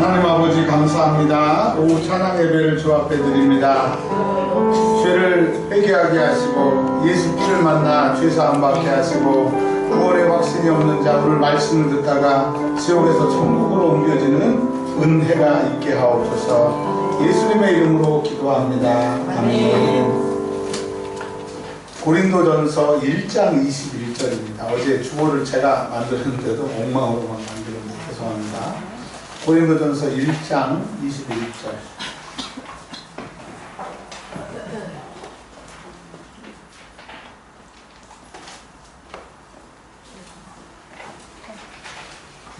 하나님 아버지 감사합니다. 오후 찬양 예배를 주 앞에 드립니다. 죄를 회개하게 하시고 예수 피를 만나 죄 사함 받게 하시고 구원의 확신이 없는 자 오늘 말씀을 듣다가 지옥에서 천국으로 옮겨지는 은혜가 있게 하옵소서. 예수님의 이름으로 기도합니다. 아멘. 고린도전서 1장 21절입니다. 어제 주보를 제가 만들었는데도 엉망으로만 만들었는데 죄송합니다. 고린도전서 1장 21절.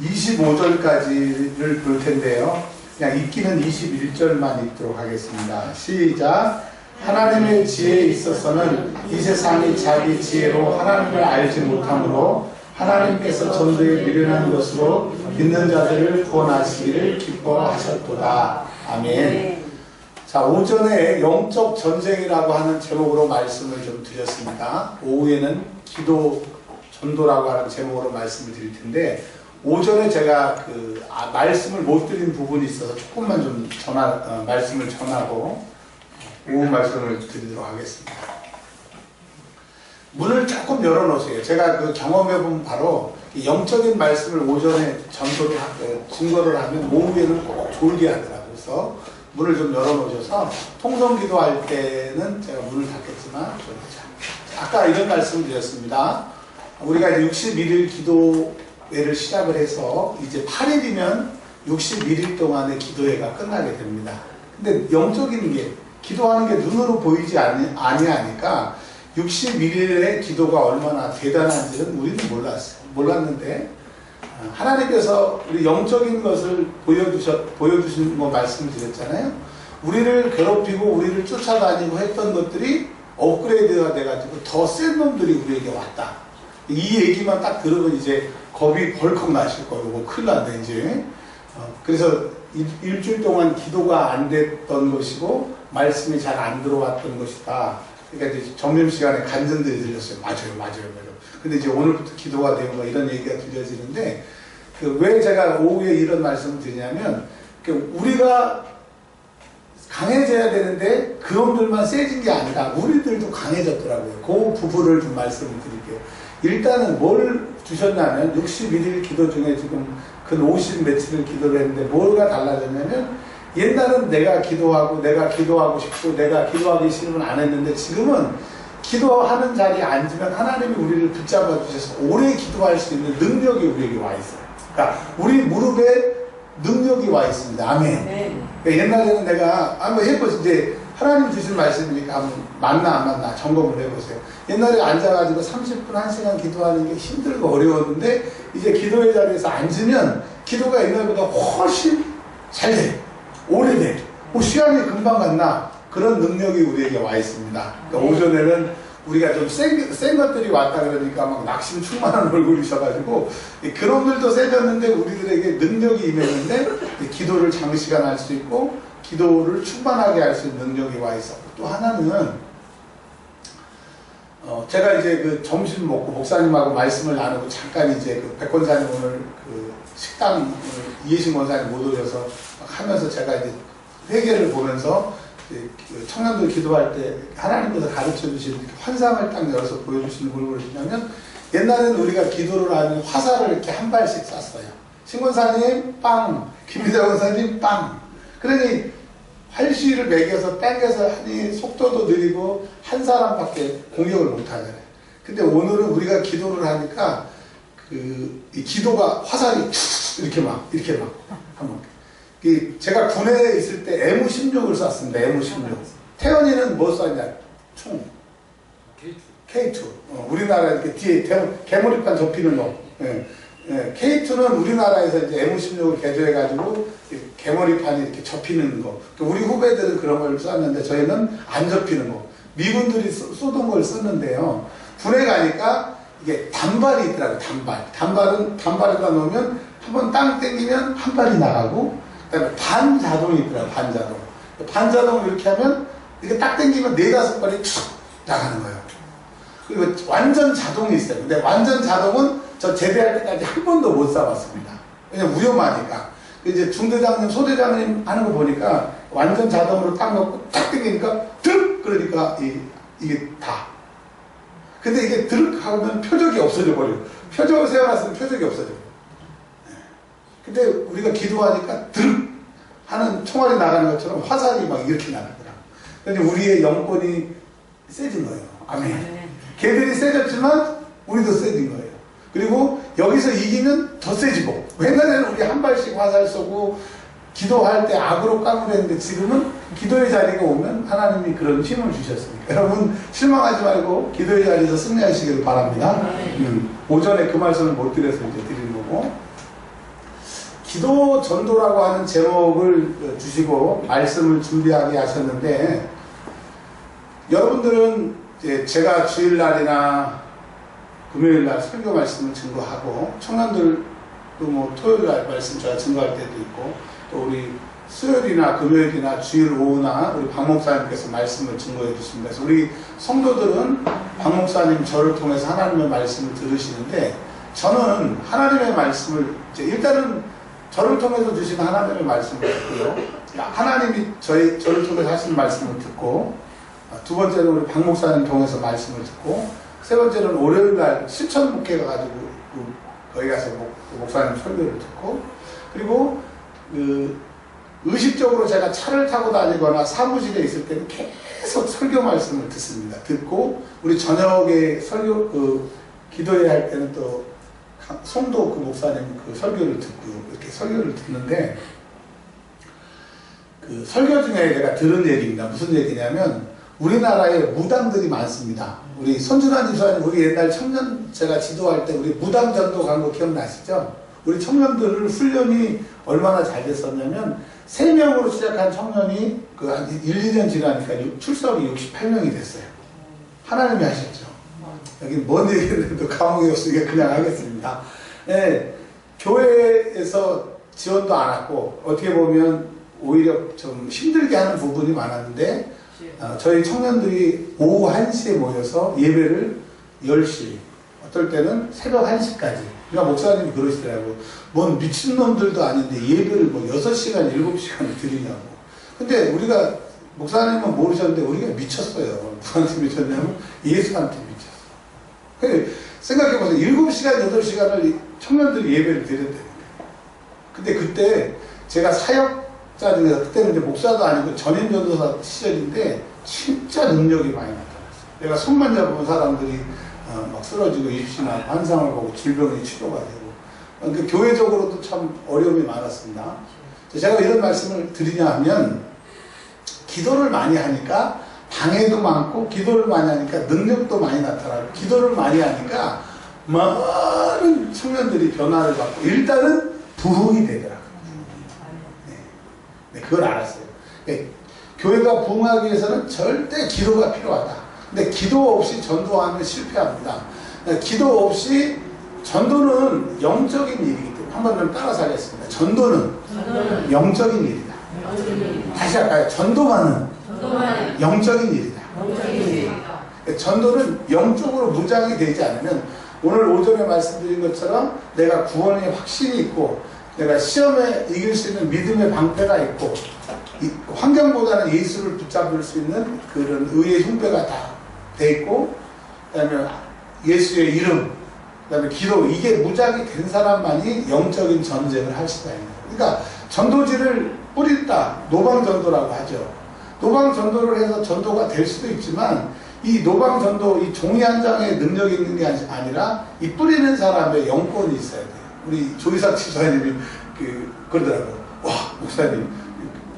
(25절까지를) 볼 텐데요. 그냥 읽기는 21절만 읽도록 하겠습니다. 시작. 하나님의 지혜에 있어서는 이 세상이 자기 지혜로 하나님을 알지 못하므로 하나님께서 전도에 미련한 것으로 믿는 자들을 구원하시기를 기뻐하셨도다. 아멘. 자, 오전에 영적 전쟁이라고 하는 제목으로 말씀을 좀 드렸습니다. 오후에는 기도 전도라고 하는 제목으로 말씀을 드릴 텐데, 오전에 제가 말씀을 못 드린 부분이 있어서 조금만 좀 말씀을 전하고 오후 말씀을 드리도록 하겠습니다. 문을 조금 열어놓으세요. 제가 경험해본 바로 영적인 말씀을 오전에 증거를 하면 오후에는 꼭 졸게 하더라고요. 그래서 문을 좀 열어놓으셔서 통성 기도할 때는 제가 문을 닫겠지만 아까 이런 말씀을 드렸습니다. 우리가 이제 61일 기도회를 시작을 해서 이제 8일이면 61일 동안의 기도회가 끝나게 됩니다. 근데 영적인 게 기도하는 게 눈으로 보이지 아니하니까 61일의 기도가 얼마나 대단한지는 우리는 몰랐는데 하나님께서 우리 영적인 것을 보여주신 거 말씀을 드렸잖아요. 우리를 괴롭히고 우리를 쫓아다니고 했던 것들이 업그레이드가 돼가지고 더 센 놈들이 우리에게 왔다. 이 얘기만 딱 들으면 이제 겁이 벌컥 나실 거고 큰일 난다 이제. 그래서 일주일 동안 기도가 안 됐던 것이고 말씀이 잘 안 들어왔던 것이다. 그러니까 이제 점심시간에 간증들이 들렸어요. 맞아요. 근데 이제 오늘부터 기도가 되고 이런 얘기가 들려지는데, 왜 제가 오후에 이런 말씀을 드리냐면, 우리가 강해져야 되는데 그놈들만 세진 게 아니라 우리들도 강해졌더라고요. 그 부분을 좀 말씀을 드릴게요. 일단은 뭘 주셨냐면 61일 기도 중에 지금 근 50 며칠을 기도를 했는데 뭐가 달라졌냐면, 옛날은 내가 기도하고 싶고 내가 기도하기 싫으면 안 했는데, 지금은 기도하는 자리에 앉으면 하나님이 우리를 붙잡아 주셔서 오래 기도할 수 있는 능력이 우리에게 와 있어요. 그러니까 우리 무릎에 능력이 와 있습니다. 아멘. 네. 그러니까 옛날에는 내가 한번 해보세요. 이제 하나님 주신 말씀이니까 한번 맞나 안 맞나 점검을 해보세요. 옛날에 앉아가지고 30분 1시간 기도하는 게 힘들고 어려웠는데, 이제 기도의 자리에서 앉으면 기도가 옛날보다 훨씬 잘 돼. 오래돼. 시간이 금방 갔나? 그런 능력이 우리에게 와 있습니다. 그러니까 오전에는 우리가 좀 센 것들이 왔다 그러니까 막 낙심 충만한 얼굴이셔가지고 그런들도 세졌는데 우리들에게 능력이 임했는데 기도를 장시간 할 수 있고 기도를 충만하게 할 수 있는 능력이 와 있었고, 또 하나는 제가 이제 점심 먹고 목사님하고 말씀을 나누고 잠깐 이제 백권사님 오늘 식당 이해신 권사님 못 오셔서 하면서 제가 이제 회개를 보면서 청년들 기도할 때 하나님께서 가르쳐 주신 환상을 딱 열어서 보여주시는 걸 보시면, 옛날에는 우리가 기도를 하면 화살을 이렇게 한 발씩 쐈어요. 신권사님 빵, 김미자 권사님 빵. 그러니 활시를 매겨서 땡겨서 하니 속도도 느리고 한 사람밖에 공격을 못 하잖아요. 근데 오늘은 우리가 기도를 하니까 이 기도가 화살이 이렇게 막 한번. 제가 군에 있을 때 M16을 쐈습니다. M16. 태연이는 뭐 쐈냐? 총. K2. 우리나라 이렇게 뒤에 개머리판 접히는 거. K2는 우리나라에서 이제 M16을 개조해가지고 개머리판이 이렇게 접히는 거. 우리 후배들은 그런 걸 쐈는데 저희는 안 접히는 거. 미군들이 쏘던 걸 썼는데요. 군에 가니까 이게 단발이 있더라고요. 단발에다 놓으면 한번 땅 땡기면 한 발이 나가고, 그다음에 반자동이 있더라고요. 반자동을 이렇게 하면 이렇게 딱 땡기면 4-5발이 툭 나가는 거예요. 그리고 완전 자동이 있어요. 근데 완전 자동은 저 제대할 때까지 한 번도 못 쏴봤습니다. 왜냐면 위험하니까. 이제 중대장님, 소대장님 하는 거 보니까 완전 자동으로 딱 넣고 탁 당기니까 드륵! 그러니까 이게 다. 근데 이게 드륵 하면 표적이 없어져 버려요. 표적을 세워놨으면 표적이 없어져. 근데 우리가 기도하니까 드륵! 하는 총알이 나가는 것처럼 화살이 막 이렇게 나가더라. 근데 우리의 영권이 세진 거예요. 아멘. 걔들이 세졌지만 우리도 세진 거예요. 그리고 여기서 이기면 더 세지고. 옛날에는 우리 한 발씩 화살 쏘고 기도할 때 악으로 까무랬는데 지금은 기도의 자리가 오면 하나님이 그런 힘을 주셨으니까 여러분 실망하지 말고 기도의 자리에서 승리하시기를 바랍니다. 오전에 그 말씀을 못 드려서 이제 드리는 거고, 기도 전도라고 하는 제목을 주시고 말씀을 준비하게 하셨는데, 여러분들은 이제 제가 주일날이나 금요일날 설교 말씀을 증거하고, 청년들도 뭐 토요일날 말씀 제가 증거할 때도 있고, 또 우리 수요일이나 금요일이나 주일 오후나 우리 박 목사님께서 말씀을 증거해 주십니다. 그래서 우리 성도들은 박 목사님 저를 통해서 하나님의 말씀을 들으시는데, 저는 하나님의 말씀을 이제 일단은 저를 통해서 주신 하나님의 말씀을 듣고요, 하나님이 저를 통해서 하시는 말씀을 듣고, 두 번째는 우리 박 목사님 통해서 말씀을 듣고, 세 번째는 월요일날 실천 목회 가가지고 거기 가서 목사님 설교를 듣고, 그리고 의식적으로 제가 차를 타고 다니거나 사무실에 있을 때는 계속 설교 말씀을 듣습니다. 듣고 우리 저녁에 설교 기도해야 할 때는 또 송도 그 목사님 그 설교를 듣고 이렇게 설교를 듣는데, 그 설교 중에 내가 들은 얘기입니다. 무슨 얘기냐면, 우리나라에 무당들이 많습니다. 우리 손준환 집사님, 우리 옛날 청년 제가 지도할 때 우리 무당 전도 간 거 기억나시죠? 우리 청년들을 훈련이 얼마나 잘 됐었냐면, 3명으로 시작한 청년이 한 1, 2년 지나니까 출석이 68명이 됐어요. 하나님이 하셨죠. 여기 뭔 얘기를 해도 감옥이 없으니까 그냥 하겠습니다. 네, 교회에서 지원도 안 왔고, 어떻게 보면 오히려 좀 힘들게 하는 부분이 많았는데, 저희 청년들이 오후 1시에 모여서 예배를 10시, 어떨 때는 새벽 1시까지. 그러니까 목사님이 그러시더라고요. 뭔 미친놈들도 아닌데 예배를 뭐 6시간, 7시간을 드리냐고. 근데 우리가, 목사님은 모르셨는데 우리가 미쳤어요. 누구한테 미쳤냐면 예수한테 미쳤어. 생각해보세요. 7시간, 8시간을 청년들이 예배를 드렸다니까. 근데 그때 제가 사역자 중에서, 그때는 이제 목사도 아니고 전임 전도사 시절인데 진짜 능력이 많이 나타났어요. 내가 손만 잡으면 사람들이 막 쓰러지고 입시나 환상을 보고 질병이 치료가 되고, 그러니까 교회적으로도 참 어려움이 많았습니다. 제가 이런 말씀을 드리냐 하면, 기도를 많이 하니까 방해도 많고, 기도를 많이 하니까 능력도 많이 나타나고, 기도를 많이 하니까 많은 청년들이 변화를 받고, 일단은 부흥이 되더라고요. 네, 그걸 알았어요. 네, 교회가 부흥하기 위해서는 절대 기도가 필요하다. 근데 기도 없이 전도하면 실패합니다. 기도 없이, 전도는 영적인 일이기 때문에, 한번 좀 따라서 하겠습니다. 전도는 영적인 일이다. 다시 할까요? 전도만은 영적인 일이다. 전도는 영적으로 무장이 되지 않으면, 오늘 오전에 말씀드린 것처럼 내가 구원의 확신이 있고, 내가 시험에 이길 수 있는 믿음의 방패가 있고, 환경보다는 예수를 붙잡을 수 있는 그런 의의 흉배가 다 돼 있고, 그 다음에 예수의 이름, 그 다음에 기도, 이게 무장이 된 사람만이 영적인 전쟁을 할 수가 있는 거예요. 그러니까 전도지를 뿌린다, 노방전도라고 하죠. 노방전도를 해서 전도가 될 수도 있지만, 이 노방전도, 이 종이 한 장에 능력이 있는 게 아니라 이 뿌리는 사람의 영권이 있어야 돼요. 우리 조이삭 지사님이 그러더라고요. 와, 목사님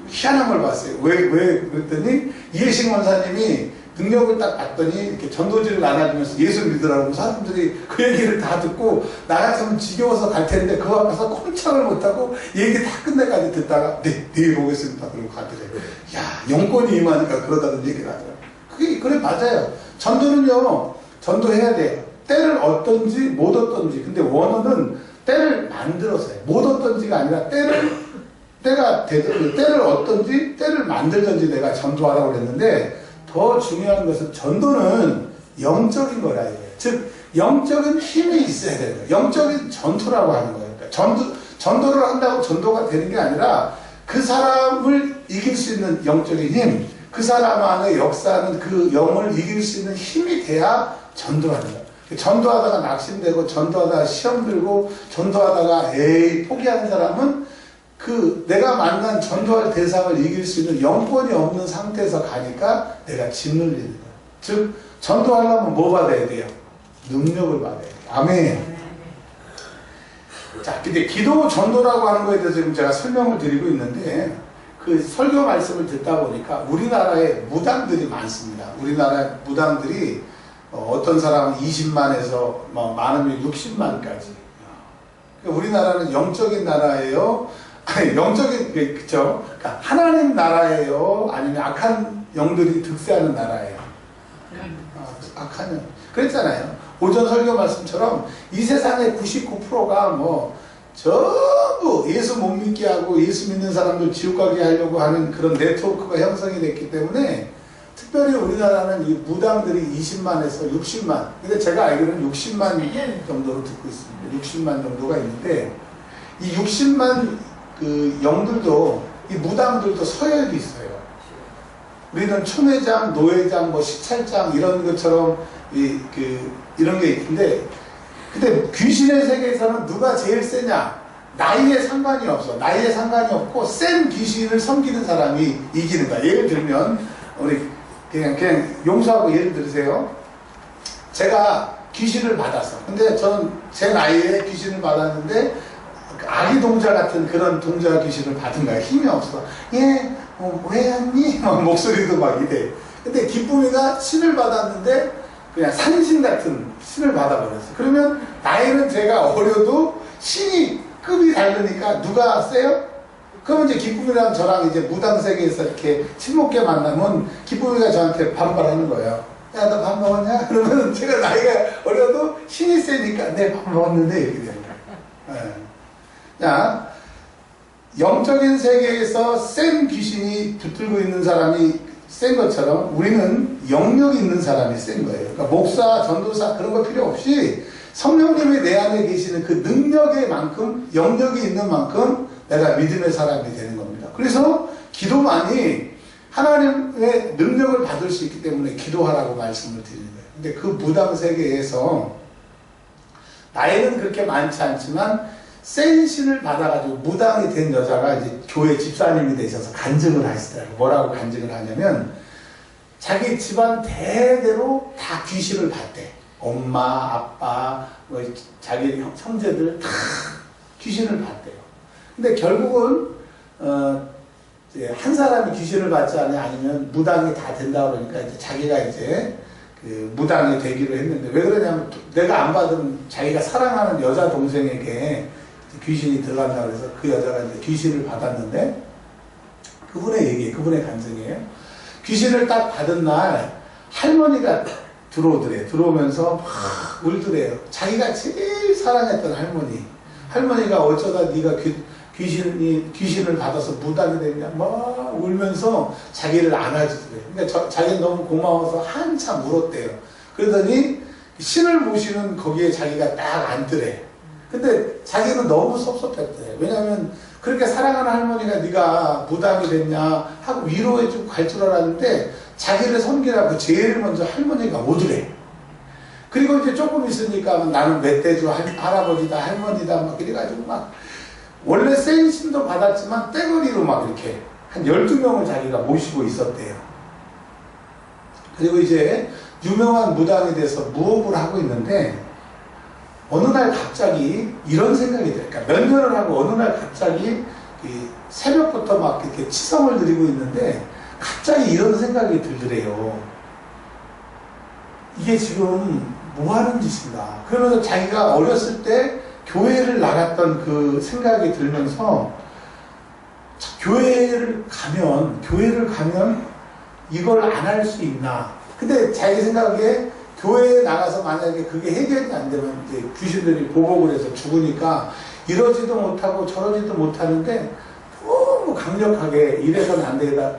희한한 걸 봤어요. 왜 그랬더니, 이해식 원사님이 능력을 딱 봤더니 이렇게 전도지를 나눠주면서 예수 믿으라고, 사람들이 그 얘기를 다 듣고 나같으면 지겨워서 갈 텐데 그 앞에서 꼼짝을 못하고 얘기 다 끝내까지 듣다가 내일 보겠습니다 그러고 가더래요. 야, 영권이 임하니까 그러다는 얘기를 하더라고요. 그래, 맞아요. 전도는요, 전도해야 돼요. 때를 얻든지 못 얻든지. 근데 원어는 때를 만들어서 해요. 못 얻든지가 아니라 때가 되든지, 때를 얻든지 때를 만들든지 내가 전도하라고 그랬는데, 더 중요한 것은 전도는 영적인 거라 이거예요. 즉 영적인 힘이 있어야 되는 거예요. 영적인 전투라고 하는 거예요. 그러니까 전도를 한다고 전도가 되는 게 아니라 그 사람을 이길 수 있는 영적인 힘, 그 사람 안에 역사하는 그 영을 이길 수 있는 힘이 돼야 전도하는 거야. 전도하다가 낙심되고 전도하다가 시험 들고 전도하다가 에이 포기하는 사람은 그 내가 만난 전도할 대상을 이길 수 있는 영권이 없는 상태에서 가니까 내가 짓눌리는 거야. 즉 전도하려면 뭐 받아야 돼요? 능력을 받아야 돼요. 아멘. 자, 근데 기도 전도라고 하는 거에 대해서 지금 제가 설명을 드리고 있는데 그 설교 말씀을 듣다 보니까 우리나라에 무당들이 많습니다. 우리나라 무당들이 어떤 사람은 20만에서 많으면 60만까지. 우리나라는 영적인 나라예요. 아니, 영적인, 그쵸? 그러니까 하나님 나라예요. 아니면 악한 영들이 득세하는 나라예요. 악한 영. 그랬잖아요. 오전 설교 말씀처럼 이 세상의 99%가 전부 예수 못 믿게 하고 예수 믿는 사람들 지옥 가게 하려고 하는 그런 네트워크가 형성이 됐기 때문에 특별히 우리나라는 이 무당들이 20만에서 60만. 근데 제가 알기로는 60만 정도로 듣고 있습니다. 60만 정도가 있는데 이 60만 그 영들도 이 무당들도 서열이 있어요. 우리는 춘회장, 노회장, 시찰장 이런 것처럼 이런 게 있는데 근데 귀신의 세계에서는 누가 제일 세냐? 나이에 상관이 없어. 나이에 상관이 없고 센 귀신을 섬기는 사람이 이기는 거야. 예를 들면 우리 그냥 용서하고 예를 들으세요. 제가 귀신을 받았어. 근데 저는 제 나이에 귀신을 받았는데 아기 동자 같은 그런 동자 귀신을 받은 거야. 힘이 없어. 예, 왜 왔니? 목소리도 막 이래. 근데 기쁨이가 신을 받았는데 그냥 산신 같은 신을 받아버렸어. 그러면 나이는 제가 어려도 신이 급이 다르니까 누가 세요? 그러면 이제 기쁨이랑 저랑 이제 무당 세계에서 이렇게 친목계 만나면 기쁨이가 저한테 반발하는 거예요. 야, 너 밥 먹었냐? 그러면 제가 나이가 어려도 신이 세니까 네, 밥 먹었는데 이렇게 되는 거예요. 네. 자, 영적인 세계에서 센 귀신이 붙들고 있는 사람이 센 것처럼 우리는 영역이 있는 사람이 센 거예요. 그러니까 목사, 전도사 그런 거 필요 없이 성령님이 내 안에 계시는 그 능력의 만큼 영역이 있는 만큼 내가 믿음의 사람이 되는 겁니다. 그래서 기도만이 하나님의 능력을 받을 수 있기 때문에 기도하라고 말씀을 드리는 거예요. 근데 그 무당 세계에서 나이는 그렇게 많지 않지만 센 신을 받아가지고 무당이 된 여자가 이제 교회 집사님이 되셔서 간증을 하시더라고요. 뭐라고 간증을 하냐면 자기 집안 대대로 다 귀신을 봤대. 엄마, 아빠, 자기 형제들 다 귀신을 봤대요. 근데 결국은 한 사람이 귀신을 받지 않냐 아니면 무당이 다 된다 그러니까 이제 자기가 이제 그 무당이 되기로 했는데 왜 그러냐면 내가 안 받으면 자기가 사랑하는 여자 동생에게 귀신이 들어간다 그래서 그 여자가 이제 귀신을 받았는데 그분의 얘기, 그분의 간증이에요. 귀신을 딱 받은 날 할머니가 들어오더래요. 들어오면서 막 울더래요. 자기가 제일 사랑했던 할머니. 할머니가 어쩌다 네가 귀신을 받아서 무당이 됐냐 막 울면서 자기를 안아주더래요. 그러니까 자기는 너무 고마워서 한참 울었대요. 그러더니 신을 모시는 거기에 자기가 딱 앉더래. 근데 자기는 너무 섭섭했대. 왜냐면 그렇게 사랑하는 할머니가 네가 무당이 됐냐 하고 위로해주고 갈 줄 알았는데 자기를 섬기라고 제일 먼저 할머니가 오더래. 그리고 이제 조금 있으니까 나는 멧돼지 할아버지다 할머니다 막 이래가지고 막 원래 센 신도 받았지만 떼거리로 막 이렇게 한 12명을 자기가 모시고 있었대요. 그리고 이제 유명한 무당이 돼서 무업을 하고 있는데 어느 날 갑자기 이런 생각이 들어요. 그러니까 몇 년을 하고 어느 날 갑자기 새벽부터 막 이렇게 치성을 드리고 있는데 갑자기 이런 생각이 들더래요. 이게 지금 뭐 하는 짓인가. 그러면서 자기가 어렸을 때 교회를 나갔던 그 생각이 들면서 교회를 가면 이걸 안 할 수 있나. 근데 자기 생각에 교회에 나가서 만약에 그게 해결이 안 되면 이제 귀신들이 보복을 해서 죽으니까 이러지도 못하고 저러지도 못하는데 너무 강력하게 이래서는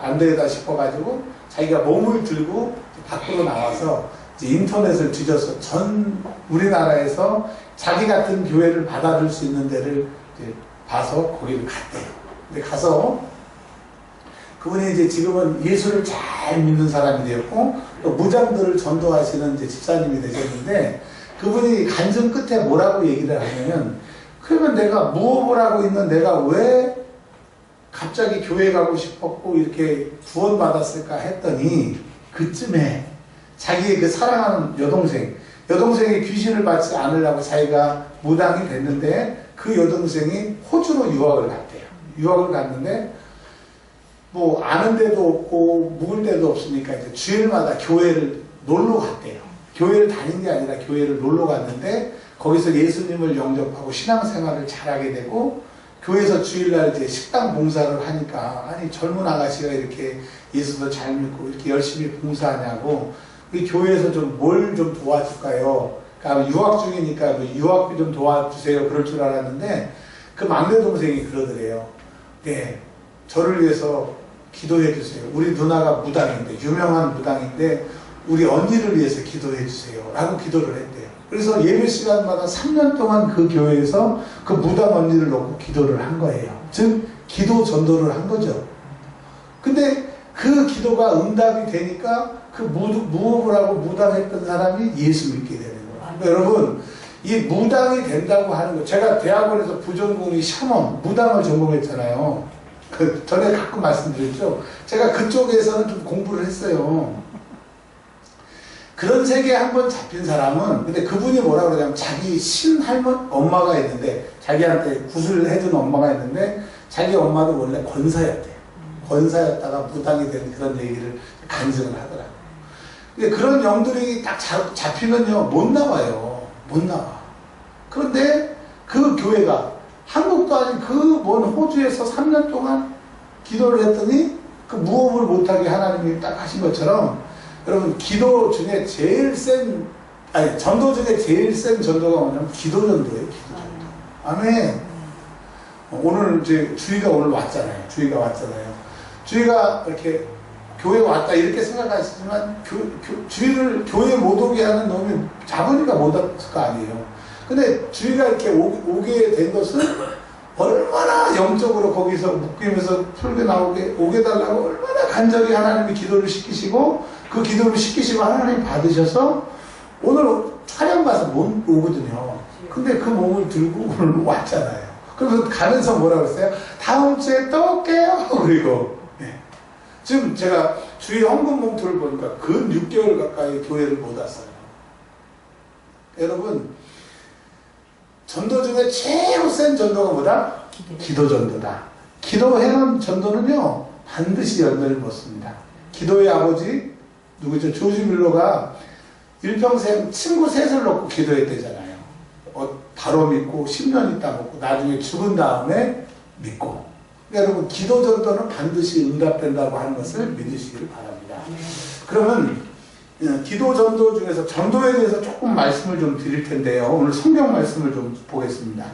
안 되다 싶어가지고 자기가 몸을 들고 밖으로 나와서 이제 인터넷을 뒤져서 전 우리나라에서 자기 같은 교회를 받아들 수 있는 데를 이제 봐서 거기를 갔대요. 근데 가서 그분이 이제 지금은 예수를 잘 믿는 사람이 되었고 또 무장들을 전도하시는 이제 집사님이 되셨는데 그분이 간증 끝에 뭐라고 얘기를 하냐면 그러면 내가 무업을 하고 있는 내가 왜 갑자기 교회 가고 싶었고 이렇게 구원받았을까 했더니 그쯤에 자기의 그 사랑하는 여동생이 귀신을 받지 않으려고 자기가 무당이 됐는데 그 여동생이 호주로 유학을 갔대요. 유학을 갔는데 뭐 아는 데도 없고 묵을 데도 없으니까 이제 주일마다 교회를 놀러 갔대요. 교회를 다닌 게 아니라 교회를 놀러 갔는데 거기서 예수님을 영접하고 신앙생활을 잘하게 되고 교회에서 주일날 이제 식당 봉사를 하니까 아니 젊은 아가씨가 이렇게 예수도 잘 믿고 이렇게 열심히 봉사하냐고 우리 교회에서 좀 뭘 좀 도와줄까요? 그러니까 유학 중이니까 그 유학비 좀 도와주세요 그럴 줄 알았는데 그 막내 동생이 그러더래요. 네, 저를 위해서 기도해 주세요. 우리 누나가 무당인데 유명한 무당인데 우리 언니를 위해서 기도해 주세요 라고 기도를 했대요. 그래서 예배 시간마다 3년 동안 그 교회에서 그 무당 언니를 놓고 기도를 한 거예요. 즉 기도 전도를 한 거죠. 근데 그 기도가 응답이 되니까 그 무업을 하고 무당했던 사람이 예수 믿게 되는 거예요. 그러니까 여러분 이 무당이 된다고 하는 거 제가 대학원에서 부전공이 샤먼 무당을 전공했잖아요. 그 전에 가끔 말씀드렸죠. 제가 그쪽에서는 좀 공부를 했어요. 그런 세계에 한번 잡힌 사람은 근데 그분이 뭐라 그러냐면 자기 친할머니 엄마가 있는데 자기한테 구슬을 해준 엄마가 있는데 자기 엄마도 원래 권사였대요. 권사였다가 무당이 된 그런 얘기를 간증을 하더라고요. 근데 그런 영들이 딱 잡히면요 못 나와요. 못 나와. 그런데 그 교회가 한국도 아닌 그 먼 호주에서 3년 동안 기도를 했더니 그 무업을 못하게 하나님이 딱 하신 것처럼 여러분 기도 중에 제일 센 전도 중에 제일 센 전도가 뭐냐면 기도 전도예요. 기도 전도. 아멘. 오늘 이제 주희가 오늘 왔잖아요. 주희가 이렇게 교회 왔다 이렇게 생각하시지만 주희를 교회 못 오게 하는 놈이 자본이가 못 왔을 거 아니에요. 근데 주희가 이렇게 오게 된 것은 얼마나 영적으로 거기서 묶이면서 풀게 나오게 오게 달라고 얼마나 간절히 하나님이 기도를 시키시고 그 기도를 시키시고 하나님 받으셔서 오늘 촬영 가서 못 오거든요. 근데 그 몸을 들고 오늘 왔잖아요. 그래서 가면서 뭐라고 했어요? 다음 주에 또 올게요. 그리고 네. 지금 제가 주위 헌금 봉투를 보니까 근 6개월 가까이 교회를 못 왔어요. 여러분 전도 중에 최고 센 전도가 뭐다? 기도 전도다. 기도해놓은 전도는요 반드시 열매를 맺습니다. 기도의 아버지 누구죠? 조지 밀러가 일평생 친구 셋을 놓고 기도했대잖아요. 바로 믿고 10년 있다 먹고 나중에 죽은 다음에 믿고. 그러니까 여러분 기도 전도는 반드시 응답된다고 하는 것을 믿으시길 바랍니다. 그러면 기도 전도 중에서 전도에 대해서 조금 말씀을 좀 드릴 텐데요. 오늘 성경 말씀을 좀 보겠습니다.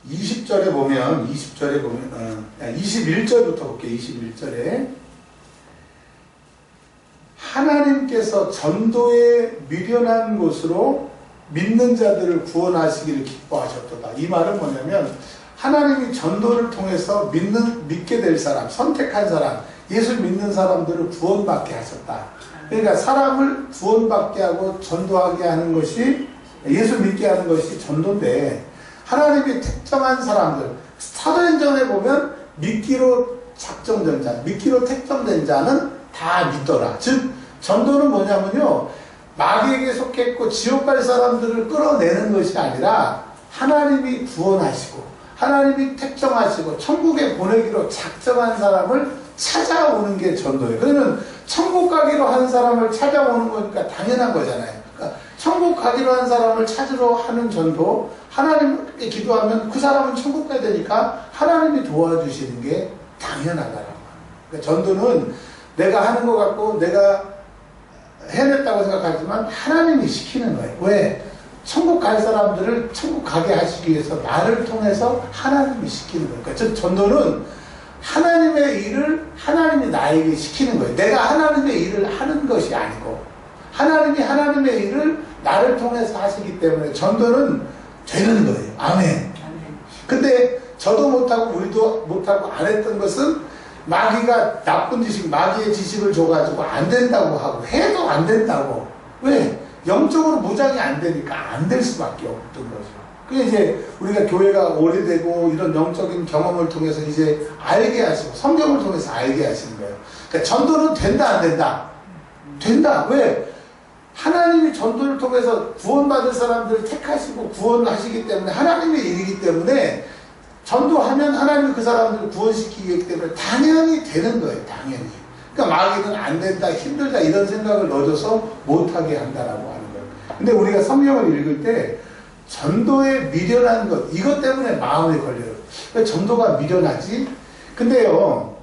20절에 보면 21절부터 볼게요. 21절에 하나님께서 전도에 미련한 곳으로 믿는 자들을 구원하시기를 기뻐하셨도다. 이 말은 뭐냐면 하나님이 전도를 통해서 믿게 될 사람, 선택한 사람, 예수 믿는 사람들을 구원받게 하셨다. 그러니까 사람을 구원받게 하고 전도하게 하는 것이 예수 믿게 하는 것이 전도인데 하나님이 특정한 사람들, 사도행전에 보면 믿기로 작정된 자, 믿기로 택정된 자는 다 믿더라. 즉 전도는 뭐냐면요 마귀에게 속했고 지옥 갈 사람들을 끌어내는 것이 아니라 하나님이 구원하시고 하나님이 택정하시고 천국에 보내기로 작정한 사람을 찾아오는 게 전도예요. 그러면 천국 가기로 한 사람을 찾아오는 거니까 당연한 거잖아요. 그러니까 천국 가기로 한 사람을 찾으러 하는 전도, 하나님께 기도하면 그 사람은 천국 가야 되니까 하나님이 도와주시는 게 당연하다라고. 그러니까 전도는 내가 하는 것 같고 내가 해냈다고 생각하지만 하나님이 시키는 거예요. 왜? 천국 갈 사람들을 천국 가게 하시기 위해서 나를 통해서 하나님이 시키는 거예요. 그러니까 즉 전도는 하나님의 일을 하나님이 나에게 시키는 거예요. 내가 하나님의 일을 하는 것이 아니고 하나님이 하나님의 일을 나를 통해서 하시기 때문에 전도는 되는 거예요. 아멘. 근데 저도 못하고 우리도 못하고 안 했던 것은 마귀가 나쁜 지식, 마귀의 지식을 줘가지고 안 된다고 하고 해도 안 된다고. 왜? 영적으로 무장이 안 되니까 안 될 수밖에 없던 거죠. 그게 이제 우리가 교회가 오래되고 이런 영적인 경험을 통해서 이제 알게 하시고 성경을 통해서 알게 하시는 거예요. 그러니까 전도는 된다 안 된다? 된다. 왜? 하나님이 전도를 통해서 구원받을 사람들을 택하시고 구원하시기 때문에 하나님의 일이기 때문에 전도하면 하나님이 그 사람들을 구원시키기 때문에 당연히 되는 거예요. 당연히. 그러니까 마귀는 안 된다, 힘들다 이런 생각을 넣어줘서 못하게 한다라고 하는 거예요. 근데 우리가 성경을 읽을 때 전도에 미련한 것, 이것 때문에 마음에 걸려요. 왜 전도가 미련하지? 근데요,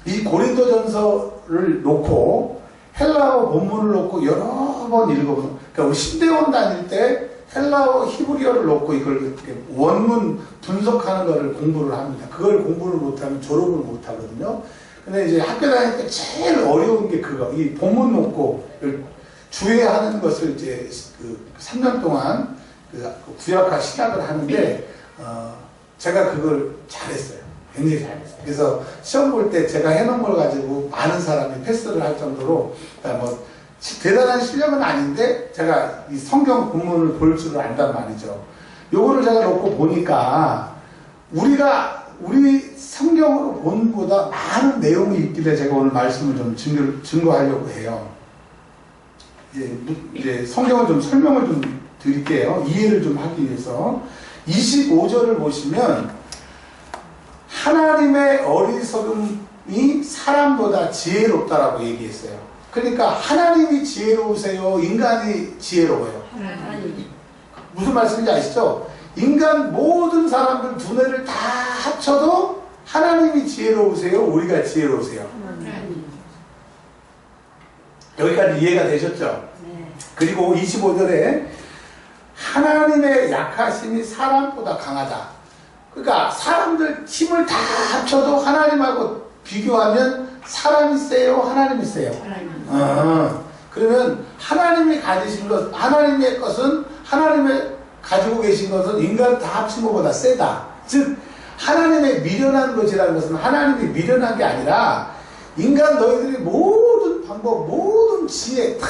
이 고린도전서를 놓고 헬라어 본문을 놓고 여러 번 읽어보면, 그러니까 우리 신대원 다닐 때 헬라어 히브리어를 놓고 이걸 원문 분석하는 거를 공부를 합니다. 그걸 공부를 못하면 졸업을 못하거든요. 근데 이제 학교 다닐 때 제일 어려운 게 그거, 이 본문 놓고 주의하는 것을 이제 그 3년 동안 그 구약화 시작을 하는데, 제가 그걸 잘했어요. 굉장히 잘했어요. 그래서 시험 볼 때 제가 해놓은 걸 가지고 많은 사람이 패스를 할 정도로, 뭐, 대단한 실력은 아닌데, 제가 이 성경 본문을 볼 줄을 안단 말이죠. 요거를 제가 놓고 보니까, 우리 성경으로 본 보다 많은 내용이 있길래 제가 오늘 말씀을 좀 증거하려고 해요. 이제 성경을 좀 설명을 좀 드릴게요. 이해를 좀 하기 위해서. 25절을 보시면, 하나님의 어리석음이 사람보다 지혜롭다라고 얘기했어요. 그러니까 하나님이 지혜로우세요? 인간이 지혜로워요? 무슨 말씀인지 아시죠? 인간 모든 사람들 두뇌를 다 합쳐도 하나님이 지혜로우세요? 우리가 지혜로우세요? 여기까지 이해가 되셨죠? 그리고 25절에 하나님의 약하심이 사람보다 강하다. 그러니까 사람들 힘을 다 합쳐도 하나님하고 비교하면 사람이 세요? 하나님이 세요? 그러면 하나님이 가지신 것, 하나님의 것은, 하나님의 가지고 계신 것은 인간 다 합친 것보다 세다. 즉 하나님의 미련한 것이라는 것은 하나님이 미련한 게 아니라 인간 너희들이 모든 방법, 모든 지혜 다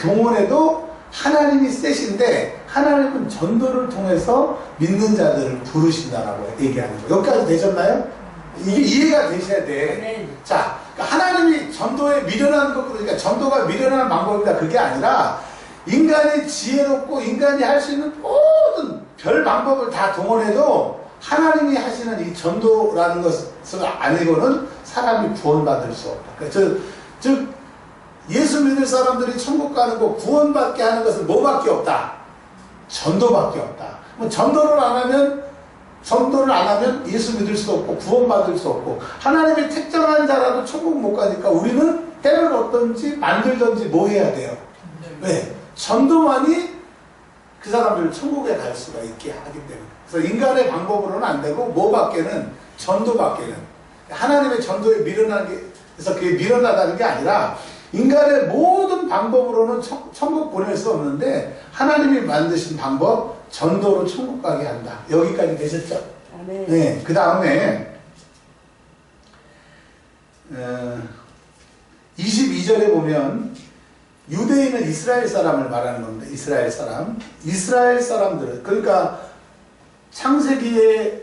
동원해도 하나님이 세신데 하나님은 전도를 통해서 믿는 자들을 부르신다라고 얘기하는 거예요. 여기까지 되셨나요? 이게 이해가 되셔야 돼. 네. 자, 그러니까 하나님이 전도에 미련한 것, 그러니까 전도가 미련한 방법이다. 그게 아니라 인간이 지혜롭고 인간이 할 수 있는 모든 별 방법을 다 동원해도 하나님이 하시는 이 전도라는 것을 아니고는 사람이 구원받을 수 없다. 그러니까 즉 예수 믿을 사람들이 천국 가는 거 구원받게 하는 것은 뭐밖에 없다? 전도밖에 없다. 전도를 안 하면 예수 믿을 수 없고 구원받을 수 없고 하나님이 택정한 자라도 천국 못 가니까 우리는 해를 얻든지 만들든지 뭐 해야 돼요? 왜? 전도만이 그 사람들을 천국에 갈 수가 있게 하기 때문에. 그래서 인간의 방법으로는 안 되고 뭐밖에는 전도밖에는 하나님의 전도에 그래서 그게 미련하다는 게 아니라 인간의 모든 방법으로는 천국 보낼 수 없는데 하나님이 만드신 방법, 전도로 천국 가게 한다. 여기까지 되셨죠? 네. 그 다음에 22절에 보면 유대인은 이스라엘 사람을 말하는 겁니다. 이스라엘 사람. 이스라엘 사람들은 그러니까 창세기에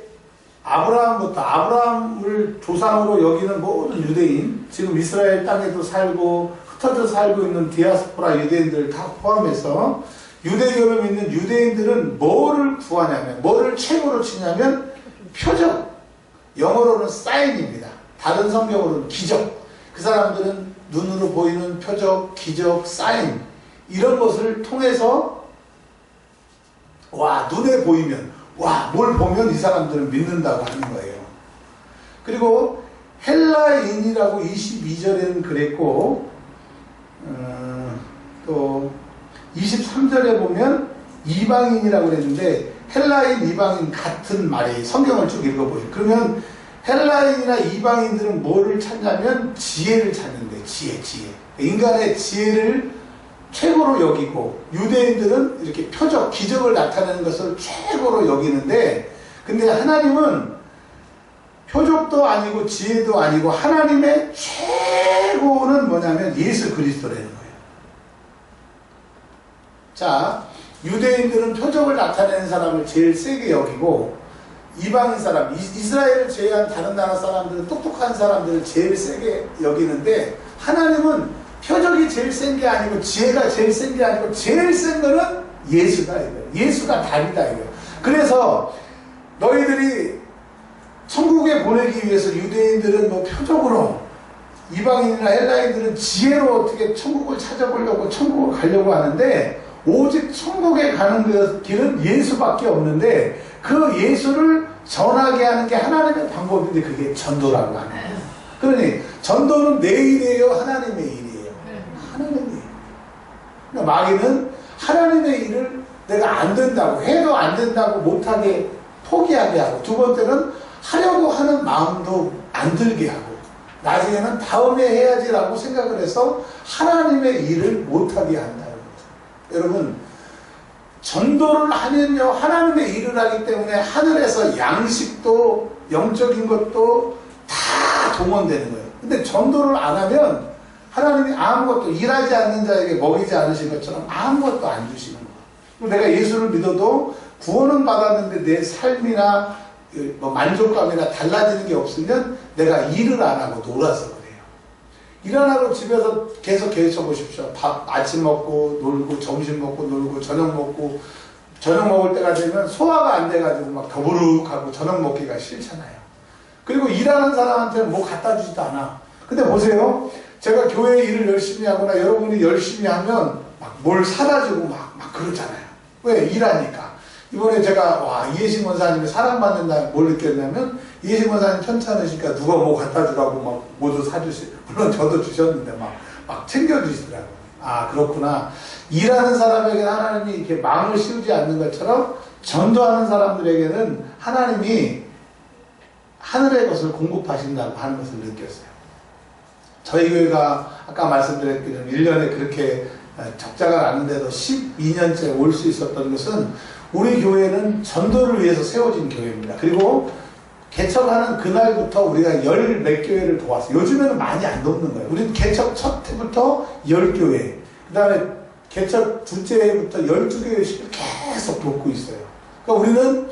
아브라함부터 아브라함을 조상으로 여기는 모든 유대인, 지금 이스라엘 땅에도 살고 흩어져 살고 있는 디아스포라 유대인들을 다 포함해서 유대교를 믿는 유대인들은 뭐를 구하냐면, 뭐를 최고로 치냐면 표적, 영어로는 사인입니다. 다른 성경으로는 기적. 그 사람들은 눈으로 보이는 표적, 기적, 사인 이런 것을 통해서 눈에 보이면 뭘 보면 이 사람들은 믿는다고 하는 거예요. 그리고 헬라인이라고 22절에는 그랬고 또 23절에 보면 이방인이라고 그랬는데 헬라인, 이방인 같은 말이 성경을 쭉 읽어보세요. 그러면 헬라인이나 이방인들은 뭐를 찾냐면 지혜를 찾는데 지혜. 인간의 지혜를 최고로 여기고 유대인들은 이렇게 표적, 기적을 나타내는 것을 최고로 여기는데 근데 하나님은 표적도 아니고 지혜도 아니고 하나님의 최고는 뭐냐면 예수 그리스도라는 거예요. 자, 유대인들은 표적을 나타내는 사람을 제일 세게 여기고 이방인 사람, 이스라엘을 제외한 다른 나라 사람들은 똑똑한 사람들을 제일 세게 여기는데 하나님은 표적이 제일 센 게 아니고 지혜가 제일 센 게 아니고 제일 센 거는 예수다 이거예요. 예수가 답이다 이거예요. 그래서 너희들이 천국에 보내기 위해서 유대인들은 뭐 표적으로 이방인이나 헬라인들은 지혜로 어떻게 천국을 찾아보려고 천국을 가려고 하는데 오직 천국에 가는 그 길은 예수밖에 없는데 그 예수를 전하게 하는 게 하나님의 방법인데 그게 전도라고 하는 거예요. 그러니 전도는 내 일이에요? 하나님의 일이에요? 하나님의 일. 그러니까 마귀는 하나님의 일을 내가 안 된다고 해도 안 된다고 못하게 포기하게 하고 두 번째는 하려고 하는 마음도 안 들게 하고 나중에는 다음에 해야지라고 생각을 해서 하나님의 일을 못하게 한다는 거죠. 여러분 전도를 하면요 하나님의 일을 하기 때문에 하늘에서 양식도 영적인 것도 다 동원되는 거예요. 근데 전도를 안 하면 하나님이 아무것도 일하지 않는 자에게 먹이지 않으신 것처럼 아무것도 안 주시는 거예요. 내가 예수를 믿어도 구원은 받았는데 내 삶이나 뭐 만족감이나 달라지는 게 없으면 내가 일을 안 하고 놀아서 그래요. 일 안 하고 집에서 계속 계셔보십시오. 밥 아침 먹고 놀고 점심 먹고 놀고 저녁 먹고 저녁 먹을 때가 되면 소화가 안 돼가지고 막 더부룩하고 저녁 먹기가 싫잖아요. 그리고 일하는 사람한테는 뭐 갖다 주지도 않아. 근데 보세요. 제가 교회 일을 열심히 하거나 여러분이 열심히 하면 막 뭘 사다 주고 막 그러잖아요. 왜? 일하니까. 이번에 제가 이혜식 원사님이 사랑받는다 뭘 느꼈냐면 이혜식 원사님 편찮으시니까 누가 뭐 갖다 주라고 막 모두 사주시 물론 저도 주셨는데 막 챙겨주시더라고요. 아 그렇구나. 일하는 사람에게는 하나님이 이렇게 마음을 씌우지 않는 것처럼 전도하는 사람들에게는 하나님이 하늘의 것을 공급하신다고 하는 것을 느꼈어요. 저희 교회가 아까 말씀드렸기는 1년에 그렇게 적자가 나는데도 12년째 올 수 있었던 것은 우리 교회는 전도를 위해서 세워진 교회입니다. 그리고 개척하는 그날부터 우리가 열 몇 교회를 도왔어요. 요즘에는 많이 안 돕는 거예요. 우리는 개척 첫 해부터 10교회, 그 다음에 개척 둘째 해부터 12교회씩 계속 돕고 있어요. 그러니까 우리는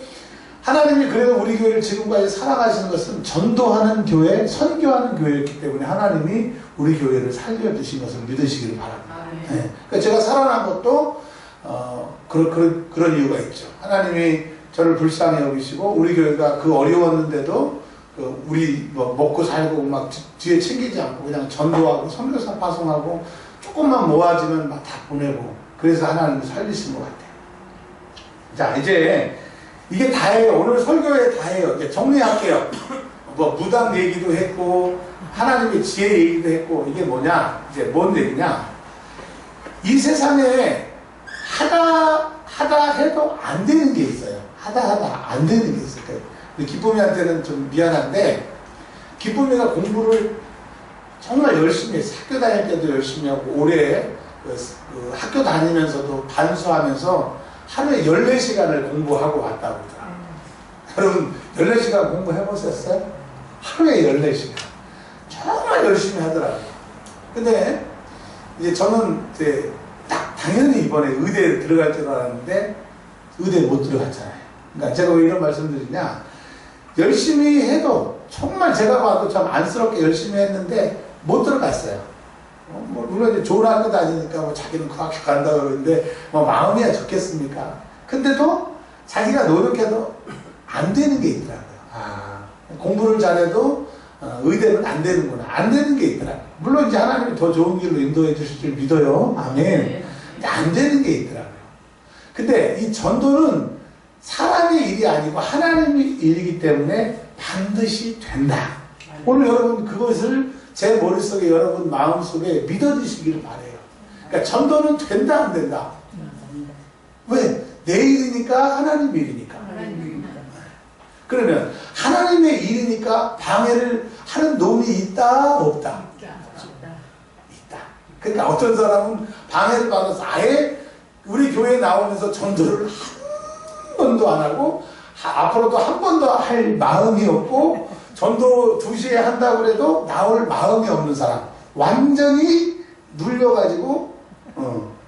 하나님이 그래도 우리 교회를 지금까지 사랑하시는 것은 전도하는 교회, 선교하는 교회였기 때문에 하나님이 우리 교회를 살려주신 것을 믿으시기를 바랍니다. 네. 그러니까 제가 살아난 것도 그런 이유가 있죠. 하나님이 저를 불쌍히 여기시고 우리 교회가 그 어려웠는데도 우리 뭐 먹고 살고 막 뒤에 챙기지 않고 그냥 전도하고 선교사 파송하고 조금만 모아지면 막 다 보내고 그래서 하나님이 살리신 것 같아요. 자 이제 이게 다예요. 오늘 설교에 다예요. 이제 정리할게요. 뭐 무당 얘기도 했고 하나님의 지혜 얘기도 했고 이게 뭐냐 이제 뭔 얘기냐 이 세상에 하다 해도 안 되는 게 있어요. 하다 안 되는 게 있어요. 기쁨이한테는 좀 미안한데 기쁨이가 공부를 정말 열심히 했어요. 학교 다닐 때도 열심히 하고 올해 그 학교 다니면서도 반수하면서 하루에 14시간을 공부하고 왔다고 그러더라고요. 여러분 14시간 공부해보셨어요? 하루에 14시간 정말 열심히 하더라고요. 근데 이제 저는 이제 딱 당연히 이번에 의대에 들어갈 줄 알았는데 의대에 못 들어갔잖아요. 그러니까 제가 왜 이런 말씀 드리냐 열심히 해도 정말 제가 봐도 참 안쓰럽게 열심히 했는데 못 들어갔어요. 뭐 물론 이제 좋은 학교 다니니까 뭐 자기는 그 학교 간다고 그러는데 뭐 마음이야 좋겠습니까? 근데도 자기가 노력해도 안 되는 게 있더라고요. 공부를 잘해도 의대는 안 되는구나. 안 되는 게 있더라고요. 물론 이제 하나님이 더 좋은 길로 인도해 주실 줄 믿어요. 아멘. 안 되는 게 있더라고요. 근데 이 전도는 사람의 일이 아니고 하나님의 일이기 때문에 반드시 된다. 오늘 여러분 그것을 제 머릿속에 여러분 마음속에 믿어주시기를 바라요. 그러니까 전도는 된다 안 된다? 왜? 내 일이니까 하나님 일이니까. 그러면 하나님의 일이니까 방해를 하는 놈이 있다 없다? 있다. 그러니까 어떤 사람은 방해를 받아서 아예 우리 교회에 나오면서 전도를 한 번도 안 하고 앞으로도 한 번도 할 마음이 없고 전도 2시에 한다고 해도 나올 마음이 없는 사람, 완전히 눌려가지고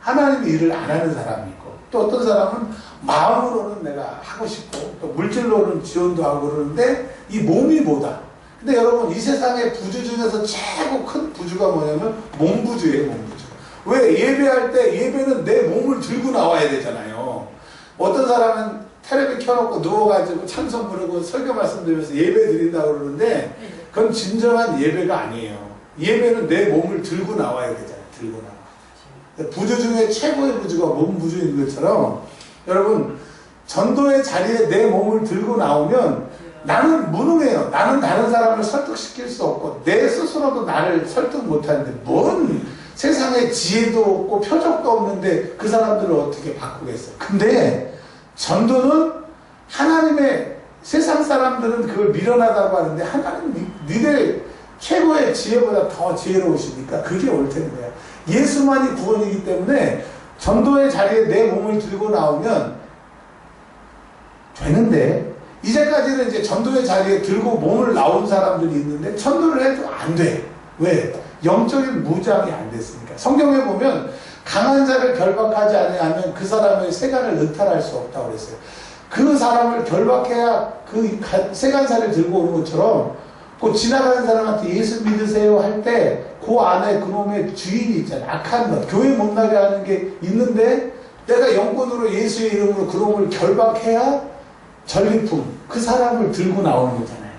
하나님의 일을 안 하는 사람이 있고, 또 어떤 사람은 마음으로는 내가 하고 싶고 또 물질로는 지원도 하고 그러는데 이 몸이 뭐다. 근데 여러분, 이 세상의 부주 중에서 최고 큰 부주가 뭐냐면 몸부주예요. 몸부주. 왜? 예배할 때 예배는 내 몸을 들고 나와야 되잖아요. 어떤 사람은 텔레비 켜놓고 누워가지고 찬송 부르고 설교 말씀드리면서 예배 드린다고 그러는데 그건 진정한 예배가 아니에요. 예배는 내 몸을 들고 나와야 되잖아요. 들고 나와. 부주 중에 최고의 부주가 몸부주인 것처럼 여러분, 전도의 자리에 내 몸을 들고 나오면 나는 무능해요. 나는 다른 사람을 설득시킬 수 없고 내 스스로도 나를 설득 못하는데 뭔 세상에 지혜도 없고 표적도 없는데 그 사람들을 어떻게 바꾸겠어요. 근데 전도는 하나님의, 세상 사람들은 그걸 미련하다고 하는데 하나님 니들 최고의 지혜보다 더 지혜로우시니까 그게 옳다는 거야. 예수만이 구원이기 때문에 전도의 자리에 내 몸을 들고 나오면 되는데, 이제까지는 이제 전도의 자리에 들고 몸을 나온 사람들이 있는데 전도를 해도 안 돼. 왜? 영적인 무장이 안 됐으니까. 성경에 보면 강한 자를 결박하지 않으면 그 사람의 세간을 의탈할 수 없다고 그랬어요. 그 사람을 결박해야 그 세간살을 들고 오는 것처럼 그 지나가는 사람한테 예수 믿으세요 할 때 그 안에 그놈의 주인이 있잖아요. 악한 것, 교회 못 나게 하는 게 있는데 내가 영권으로 예수의 이름으로 그놈을 결박해야 전리품, 그 사람을 들고 나오는 거잖아요.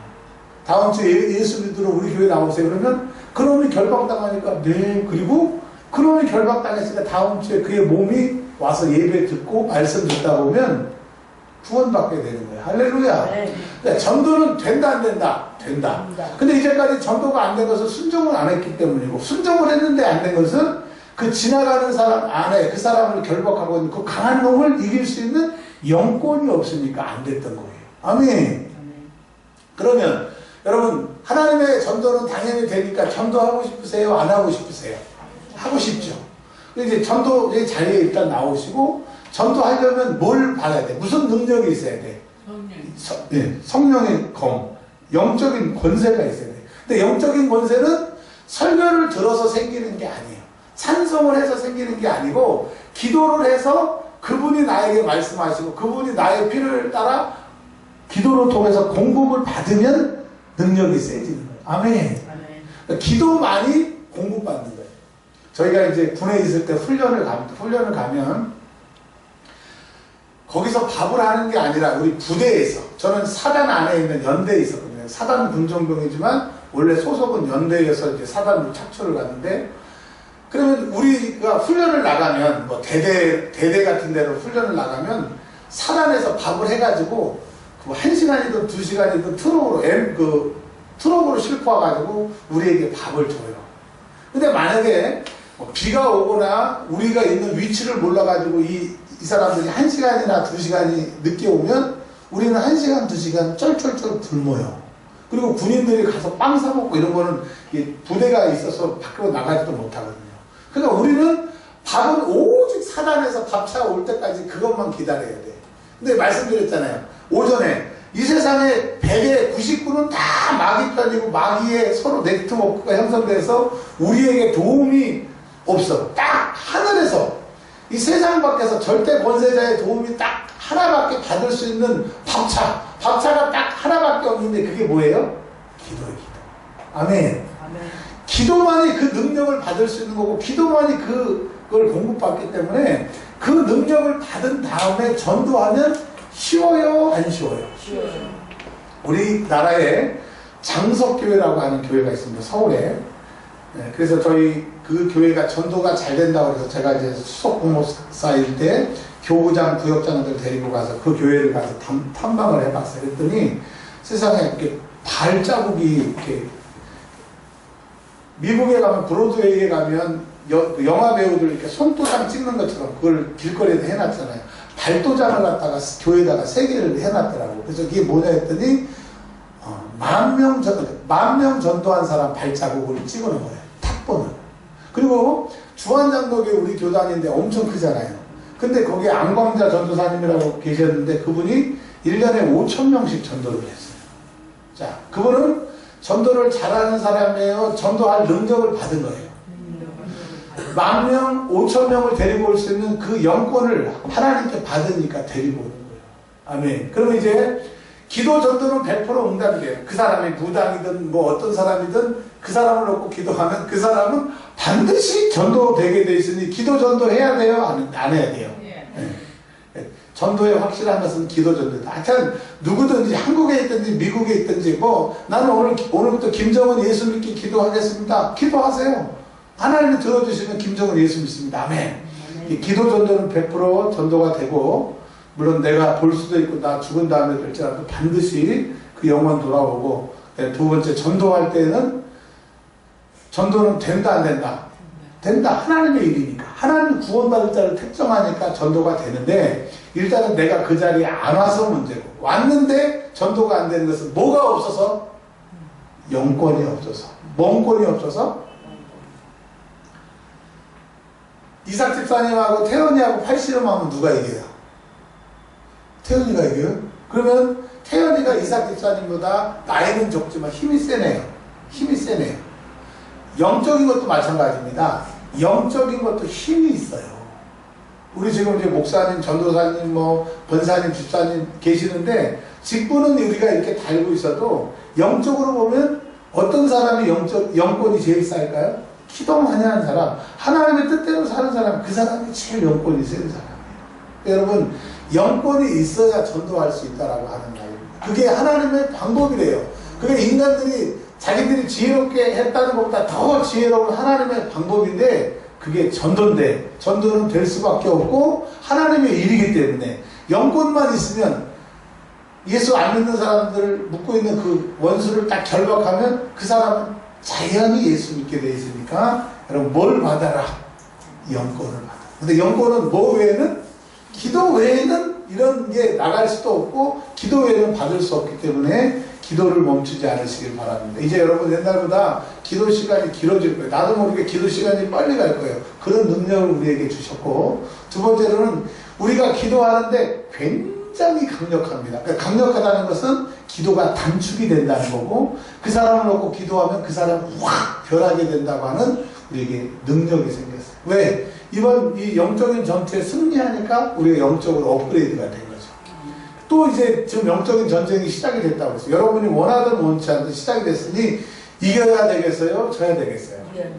다음 주에 예수 믿으러 우리 교회 나오세요 그러면 그놈이 결박당하니까 네, 그리고 그놈이 결박당했으니까 다음 주에 그의 몸이 와서 예배 듣고 말씀 듣다 보면 구원받게 되는 거예요. 할렐루야. 네. 그러니까 전도는 된다 안 된다? 된다. 근데 이제까지 전도가 안 된 것은 순종을 안 했기 때문이고, 순종을 했는데 안 된 것은 그 지나가는 사람 안에 그 사람을 결박하고 있는 그 강한 놈을 이길 수 있는 영권이 없으니까 안 됐던 거예요. 아멘. 그러면 여러분, 하나님의 전도는 당연히 되니까 전도하고 싶으세요? 안 하고 싶으세요? 하고 싶죠. 이제 전도의 자리에 일단 나오시고, 전도하려면 뭘 받아야 돼? 무슨 능력이 있어야 돼? 성령의 검, 영적인 권세가 있어야 돼. 근데 영적인 권세는 설교를 들어서 생기는 게 아니에요. 찬송을 해서 생기는 게 아니고, 기도를 해서 그분이 나에게 말씀하시고 그분이 나의 필요를 따라 기도를 통해서 공급을 받으면 능력이 세지는 거예요. 아멘. 그러니까 기도만이 공급받는 거예요. 저희가 이제 군에 있을 때 훈련을 가면 거기서 밥을 하는 게 아니라 우리 부대에서, 저는 사단 안에 있는 연대에 있었거든요. 사단 군정병이지만 원래 소속은 연대에서 이제 사단으로 착출을 갔는데, 그러면 우리가 훈련을 나가면 뭐 대대 같은 데로 훈련을 나가면 사단에서 밥을 해가지고 1시간이든 2시간이든 트럭으로 싣고 와가지고 우리에게 밥을 줘요. 근데 만약에 비가 오거나 우리가 있는 위치를 몰라가지고 이 사람들이 1시간이나 2시간이 늦게 오면 우리는 1시간, 2시간 쩔쩔쩔 굶어요. 그리고 군인들이 가서 빵 사먹고 이런 거는 부대가 있어서 밖으로 나가지도 못하거든요. 그러니까 우리는 밥은 오직 사단에서 밥차 올 때까지 그것만 기다려야 돼. 근데 말씀드렸잖아요. 오전에 이 세상에 100의 99는 다 마귀 편이고 마귀의 서로 네트워크가 형성돼서 우리에게 도움이 없어. 딱 하늘에서, 이 세상 밖에서 절대 권세자의 도움이 딱 하나밖에 받을 수 있는 밥차가 딱 하나밖에 없는데 그게 뭐예요? 기도예요. 기도. 아멘. 기도만이 그 능력을 받을 수 있는 거고, 기도만이 그걸 공급받기 때문에 그 능력을 받은 다음에 전도하면 쉬워요? 안 쉬워요? 쉬워요. 우리나라에 장석교회라고 하는 교회가 있습니다. 서울에. 네, 그래서 저희 그 교회가 전도가 잘 된다고 해서 제가 이제 수석 공목사일 때 교구장, 구역장들 데리고 가서 그 교회를 가서 탐방을 해봤어요. 그랬더니 세상에 이렇게 발자국이 이렇게, 미국에 가면 브로드웨이에 가면 영화 배우들 이렇게 손도장 찍는 것처럼 그걸 길거리에 해놨잖아요. 발도장을 갖다가 교회에다가 3개를 해놨더라고. 그래서 이게 뭐냐 했더니 10,000명 전도한 사람 발자국을 찍어놓은 거예요. 탑본을. 그리고 주한장독에 우리 교단인데 엄청 크잖아요. 근데 거기에 안광자 전도사님이라고 계셨는데 그분이 1년에 5,000명씩 전도를 했어요. 자, 그분은 전도를 잘하는 사람이에요. 전도할 능력을 받은 거예요. 10,000명, 5,000명을 데리고 올 수 있는 그 영권을 하나님께 받으니까 데리고 오는 거예요. 아멘. 그러면 이제 기도 전도는 100% 응답이 돼요. 그 사람이 무당이든 뭐 어떤 사람이든 그 사람을 놓고 기도하면 그 사람은 반드시 전도되게 돼 있으니 기도 전도해야 돼요? 안 해야 돼요? 네. 전도의 확실한 것은 기도 전도다. 하여튼 누구든지 한국에 있든지 미국에 있든지 뭐 나는 오늘부터 김정은 예수 믿기 기도하겠습니다. 기도하세요. 하나님이 들어주시면 김정은 예수 믿습니다. 아멘. 이 기도 전도는 100% 전도가 되고 물론 내가 볼 수도 있고 나 죽은 다음에 될지라도 반드시 그 영혼 돌아오고 두 번째 전도할 때는 전도는 된다 안 된다? 된다. 하나님의 일이니까. 하나님 구원받을 자를 특정하니까 전도가 되는데 일단은 내가 그 자리에 안 와서 문제고 왔는데 전도가 안 되는 것은 뭐가 없어서? 영권이 없어서. 뭔권이 없어서? 이삭 집사님하고 태연이하고 팔씨름하면 누가 이겨요? 태연이가 이겨요? 그러면 태연이가 이삭 집사님보다 나이는 적지만 힘이 세네요. 힘이 세네요. 영적인 것도 마찬가지입니다. 영적인 것도 힘이 있어요. 우리 지금 이제 목사님, 전도사님, 뭐 권사님, 집사님 계시는데 직분은 우리가 이렇게 달고 있어도 영적으로 보면 어떤 사람이 영권이 제일 쌀까요? 기도 많이 하는 사람, 하나님의 뜻대로 사는 사람, 그 사람이 제일 영권이 센 사람이에요. 여러분, 영권이 있어야 전도할 수 있다라고 하는 말입니다. 그게 하나님의 방법이래요. 그게 인간들이 자기들이 지혜롭게 했다는 것보다 더 지혜로운 하나님의 방법인데 그게 전도인데 전도는 될 수밖에 없고 하나님의 일이기 때문에 영권만 있으면 예수 안 믿는 사람들을 묶고 있는 그 원수를 딱 결박하면 그 사람은 자연히 예수 믿게 돼 있으니까 여러분 뭘 받아라? 영권을 받아. 근데 영권은 뭐 외에는? 기도 외에는 이런 게 나갈 수도 없고 기도 외에는 받을 수 없기 때문에 기도를 멈추지 않으시길 바랍니다. 이제 여러분 옛날보다 기도 시간이 길어질 거예요. 나도 모르게 기도 시간이 빨리 갈 거예요. 그런 능력을 우리에게 주셨고 두 번째로는 우리가 기도하는데 굉장히 강력합니다. 그러니까 강력하다는 것은 기도가 단축이 된다는 거고 그 사람을 놓고 기도하면 그 사람이 확 변하게 된다고 하는 우리에게 능력이 생겼어요. 왜? 이번 이 영적인 전투에 승리하니까 우리가 영적으로 업그레이드가 된 거죠. 또 이제 지금 영적인 전쟁이 시작이 됐다고 했어요. 여러분이 원하든 원치 않든 시작이 됐으니 이겨야 되겠어요? 져야 되겠어요? 네.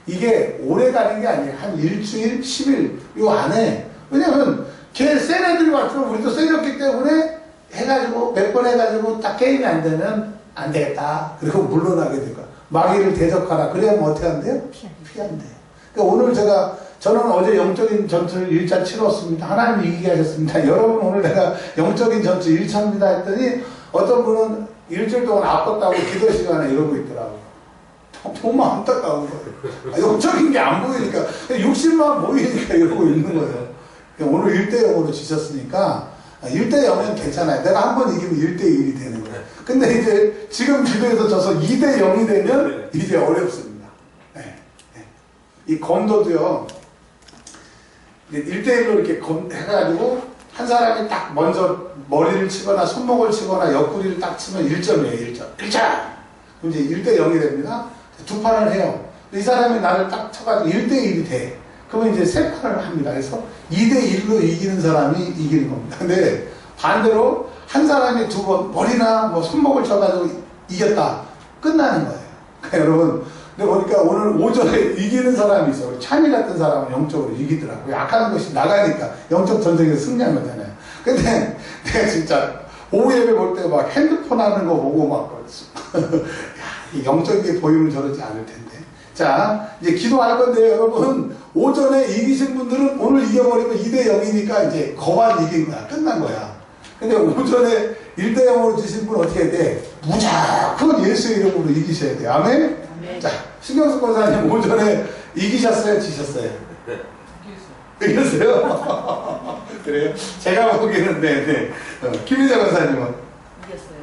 이게 오래 가는 게 아니에요. 한 일주일, 10일 요 안에. 왜냐면 걔 센 애들이 왔지만 우리도 세졌기 때문에 해가지고 몇 번 해가지고 딱 게임이 안 되면 안 되겠다. 그리고 물러나게 될 거야. 마귀를 대적하라. 그래야 뭐 어떻게 한대요? 피한대요. 그러니까 오늘 저는 어제 영적인 전투를 1차 치렀습니다. 하나님 이기게 하셨습니다. 여러분 오늘 내가 영적인 전투 1차입니다 했더니 어떤 분은 일주일 동안 아팠다고 기도 시간에 이러고 있더라고요. 정말 안타까운 거예요. 영적인 게 안 보이니까 60만 보이니까 이러고 있는 거예요. 오늘 1대0으로 지셨으니까 1대0은 괜찮아요. 내가 한 번 이기면 1대1이 되는 거예요. 근데 이제 지금 기도에서 져서 2대0이 되면 이제 어렵습니다. 이 검도도요, 1대1로 이렇게 해가지고, 한 사람이 딱 먼저 머리를 치거나 손목을 치거나 옆구리를 딱 치면 1점이에요, 1점. 1점! 그럼 이제 1대0이 됩니다. 두 판을 해요. 이 사람이 나를 딱 쳐가지고 1대1이 돼. 그러면 이제 세 판을 합니다. 그래서 2대1로 이기는 사람이 이기는 겁니다. 근데 반대로 한 사람이 두 번 머리나 뭐 손목을 쳐가지고 이겼다. 끝나는 거예요. 그러니까 여러분, 근데 보니까 오늘 오전에 이기는 사람이 있어. 우리 찬이 같은 사람은 영적으로 이기더라고요. 약한 것이 나가니까 영적 전쟁에서 승리한 거잖아요. 근데 내가 진짜 오후 예배 볼 때 막 핸드폰 하는 거 보고 막 야, 영적인 게 보이면 저러지 않을 텐데. 자, 이제 기도할 건데요, 여러분. 오전에 이기신 분들은 오늘 이겨버리면 2대0이니까 이제 거반 이긴 거야. 끝난 거야. 근데 오전에 1대0으로 지신 분 어떻게 해야 돼? 무조건 예수의 이름으로 이기셔야 돼요. 아멘? 자, 신경숙 권사님 오전에 이기셨어요? 지셨어요? 이겼어요? 그래요? 제가 보기에는 네. 김민자 권사님은?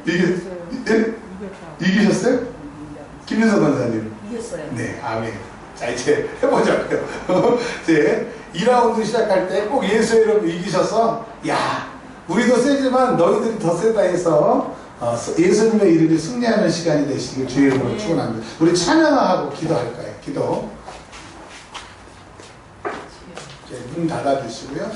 이겼어요. 이기셨어요? 김민자 권사님? 이겼어요. 네, 아멘. 자, 이제 해보자고요. 이제 2라운드 시작할 때 꼭 예수의 이름 이기셔서, 야, 우리도 세지만 너희들이 더 세다 해서, 예수님의 이름이 승리하는 시간이 되시길 주의 이름으로 축원합니다. 우리 찬양하고 기도할 거예요. 기도. 이제 문 닫아주시고요.